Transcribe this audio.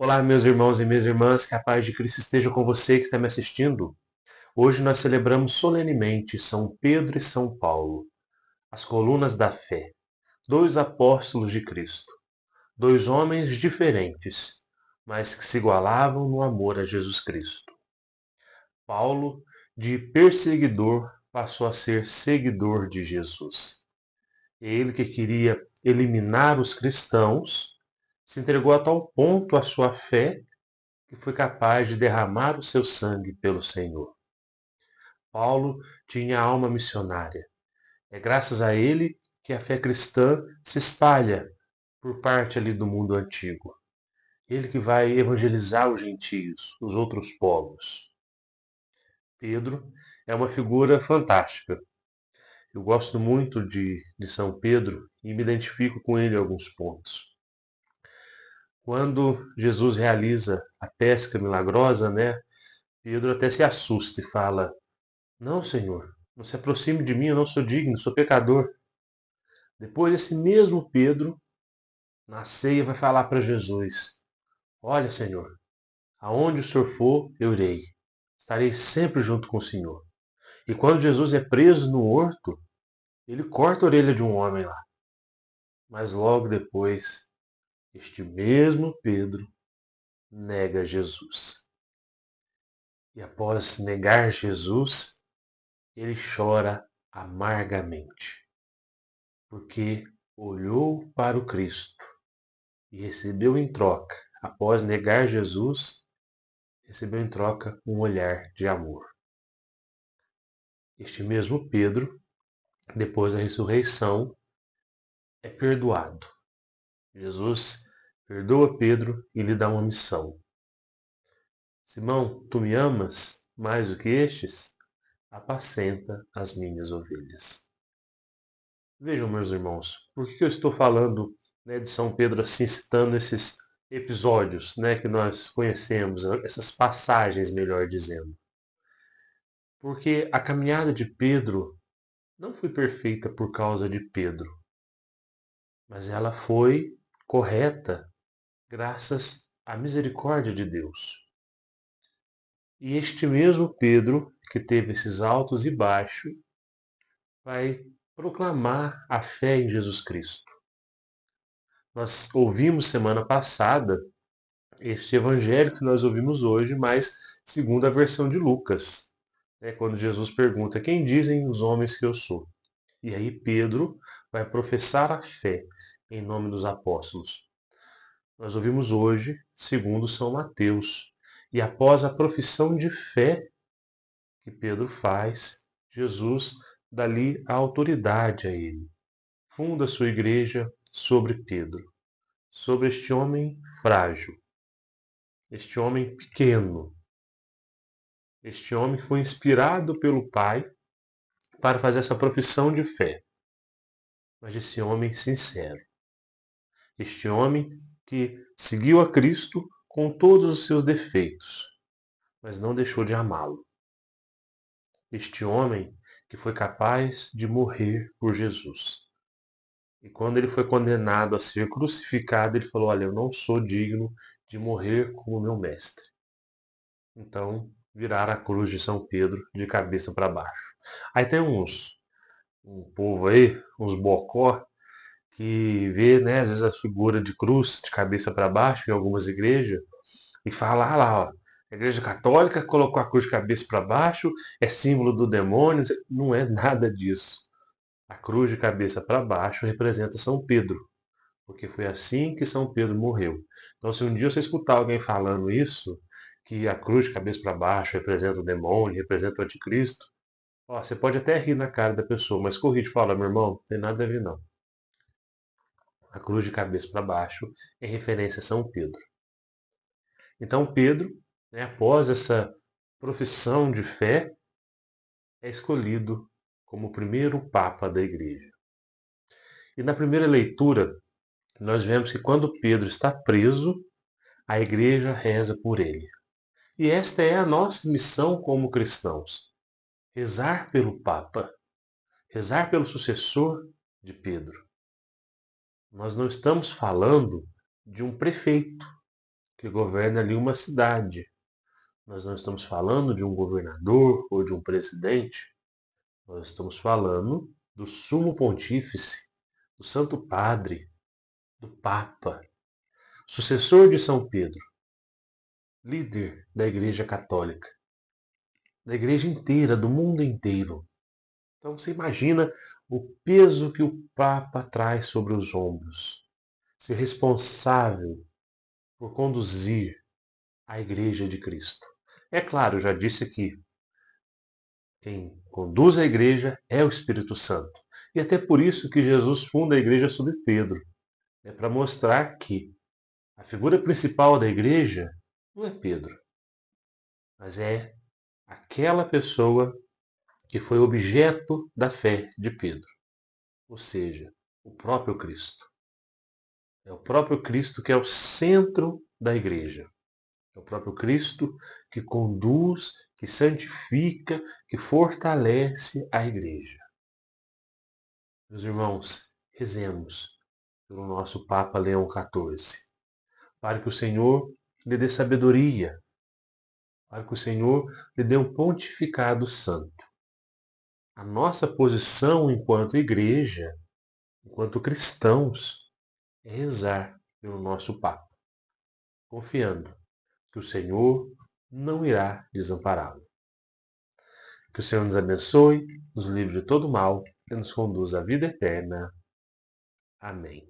Olá, meus irmãos e minhas irmãs, que a paz de Cristo esteja com você que está me assistindo. Hoje nós celebramos solenemente São Pedro e São Paulo, as colunas da fé, dois apóstolos de Cristo, dois homens diferentes, mas que se igualavam no amor a Jesus Cristo. Paulo, de perseguidor, passou a ser seguidor de Jesus. Ele que queria eliminar os cristãos, se entregou a tal ponto à sua fé que foi capaz de derramar o seu sangue pelo Senhor. Paulo tinha alma missionária. É graças a ele que a fé cristã se espalha por parte ali do mundo antigo. Ele que vai evangelizar os gentios, os outros povos. Pedro é uma figura fantástica. Eu gosto muito de São Pedro e me identifico com ele em alguns pontos. Quando Jesus realiza a pesca milagrosa, né, Pedro até se assusta e fala: Não, Senhor, não se aproxime de mim, eu não sou digno, sou pecador. Depois, esse mesmo Pedro, na ceia, vai falar para Jesus: Olha, Senhor, aonde o Senhor for, eu irei. Estarei sempre junto com o Senhor. E quando Jesus é preso no horto, ele corta a orelha de um homem lá. Mas logo depois, este mesmo Pedro nega Jesus. E após negar Jesus, ele chora amargamente, porque olhou para o Cristo e recebeu em troca, após negar Jesus, recebeu em troca um olhar de amor. Este mesmo Pedro, depois da ressurreição, é perdoado. Jesus perdoa Pedro e lhe dá uma missão. Simão, tu me amas mais do que estes? Apacenta as minhas ovelhas. Vejam, meus irmãos, por que eu estou falando, né, de São Pedro assim, citando esses episódios, né, que nós conhecemos, essas passagens, melhor dizendo? Porque a caminhada de Pedro não foi perfeita por causa de Pedro, mas ela foi correta graças à misericórdia de Deus. E este mesmo Pedro, que teve esses altos e baixos, vai proclamar a fé em Jesus Cristo. Nós ouvimos semana passada este evangelho que nós ouvimos hoje, mas segundo a versão de Lucas, né, quando Jesus pergunta: Quem dizem os homens que eu sou? E aí Pedro vai professar a fé em nome dos apóstolos. Nós ouvimos hoje, segundo São Mateus, e após a profissão de fé que Pedro faz, Jesus dali a autoridade a ele. Funda sua igreja sobre Pedro, sobre este homem frágil, este homem pequeno, este homem que foi inspirado pelo Pai para fazer essa profissão de fé, mas esse homem sincero, este homem que seguiu a Cristo com todos os seus defeitos, mas não deixou de amá-lo. Este homem que foi capaz de morrer por Jesus. E quando ele foi condenado a ser crucificado, ele falou: Olha, eu não sou digno de morrer como meu mestre. Então, viraram a cruz de São Pedro de cabeça para baixo. Aí tem um povo aí, uns bocó, que vê, né, às vezes a figura de cruz de cabeça para baixo em algumas igrejas e fala: lá, ó, a igreja católica colocou a cruz de cabeça para baixo, é símbolo do demônio. Não é nada disso. A cruz de cabeça para baixo representa São Pedro, porque foi assim que São Pedro morreu. Então, se um dia você escutar alguém falando isso, que a cruz de cabeça para baixo representa o demônio, representa o anticristo, ó, você pode até rir na cara da pessoa, mas corrige, fala: meu irmão, não tem nada a ver não. A cruz de cabeça para baixo é referência a São Pedro. Então Pedro, né, após essa profissão de fé, é escolhido como o primeiro Papa da Igreja. E na primeira leitura, nós vemos que quando Pedro está preso, a Igreja reza por ele. E esta é a nossa missão como cristãos: rezar pelo Papa, rezar pelo sucessor de Pedro. Nós não estamos falando de um prefeito, que governa ali uma cidade. Nós não estamos falando de um governador ou de um presidente, nós estamos falando do Sumo Pontífice, do Santo Padre, do Papa, sucessor de São Pedro, líder da Igreja Católica, da Igreja inteira, do mundo inteiro. Então você imagina o peso que o Papa traz sobre os ombros, ser responsável por conduzir a Igreja de Cristo. É claro, eu já disse aqui, quem conduz a Igreja é o Espírito Santo. E até por isso que Jesus funda a Igreja sob Pedro. É para mostrar que a figura principal da Igreja não é Pedro, mas é aquela pessoa que foi objeto da fé de Pedro, ou seja, o próprio Cristo. É o próprio Cristo que é o centro da Igreja. É o próprio Cristo que conduz, que santifica, que fortalece a Igreja. Meus irmãos, rezemos pelo nosso Papa Leão XIV, para que o Senhor lhe dê sabedoria, para que o Senhor lhe dê um pontificado santo. A nossa posição enquanto igreja, enquanto cristãos, é rezar pelo nosso Papa, confiando que o Senhor não irá desampará-lo. Que o Senhor nos abençoe, nos livre de todo mal e nos conduza à vida eterna. Amém.